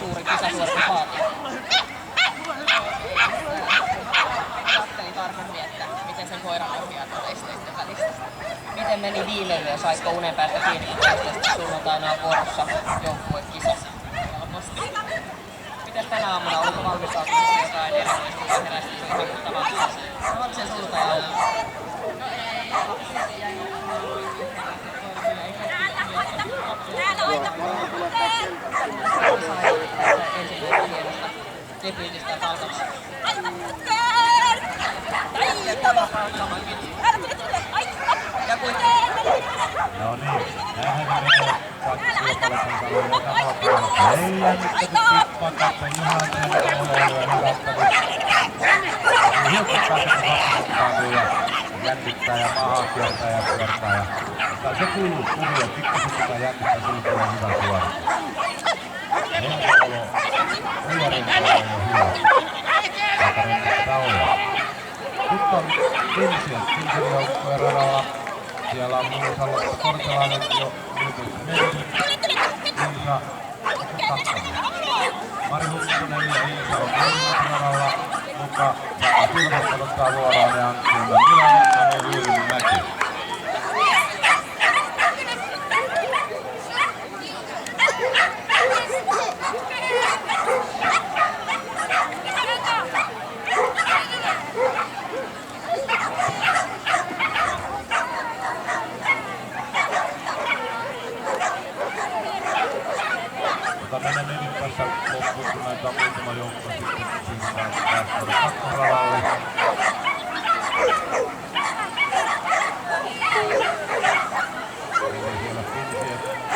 suuri kisasuoritusvaatio. Katselin tarkemmin, että miten sen koiran ohjaa tuolla esteiden välistä. Miten meni viileille ja saisiko unen päästä kiinni, kun sitten sunnuntaina on vuorossa joukkuekisa. Mites tänä aamuna, oliko valmistautumassa jotain erikoista herästä vaikuttavaa? Tavallisen sultajan. Ensimmäistä hienosta debyytistä talkossa. No niin, näinhän menee ei jännittänyt tippa tässä ihan sen oloiluja hyvättänyt. Hiukset pääsee vastustaantuu ja jännittää ja maahan kiertää ja pyörtää. Mutta se kuuluu kuvia, pikkasen sitä jännittää, sillä tulee hyvä suoritus. Henko-olo, nuorin olo on jo hyvä. Aika rennosta olla. Nyt on Tinsin joukkueen radalla. Siellä on Muusalo Kortelainen jo yritys mennyt. Liisa Takkanen. Mari Hukkunen ja Liisa on radalla, mutta Silvas odottaa vuoroaan ja Antti Milanen ja Anu Ylmäki. Menemme nyt tässä loppuun, kun näitä on muutama joukko sitten siinä päästöön kakkoradalle. Eli siellä Finsien joukkoa.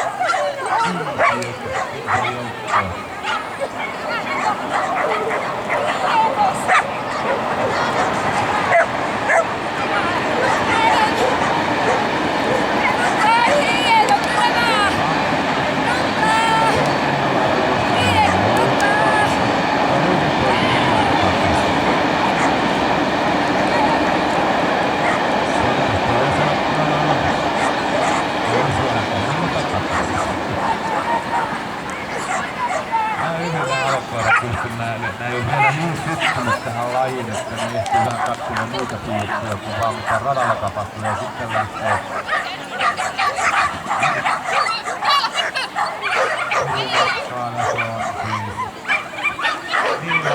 Nää ei ole vielä niin syttynyt tähän lajiin, että ne ehtii vähän katsomaan muita piirtoja, kun vaan mitä radalla tapahtuu ja sitten lähtee. Ja se on siis Niina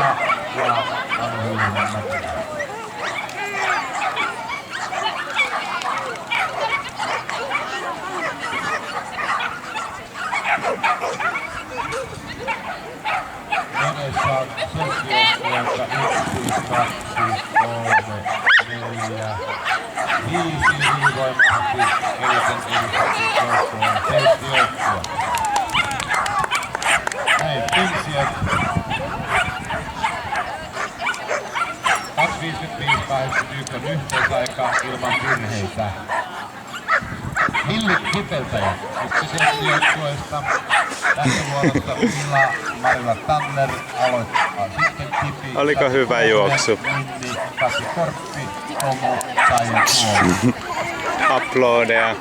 ja Anu Hylmäki. Menessä on Selki-joukkueelta 1, 2, 3, 4, 5 ylivoimaisesti eniten edustettu joukkueen 7 joukkue. Näin, Finsiet. 2.55.81 on yhteisaika ilman virheitä. Hillit Hipeltäjät, yksi joukkueesta. Tässä vuorossa Mila Marilla Tanner aloittaa. Sitten Kipi. Oliko hyvä juoksu? Minni, Kati Korppi, Tomu, Taija Tuomi. Aplodeja.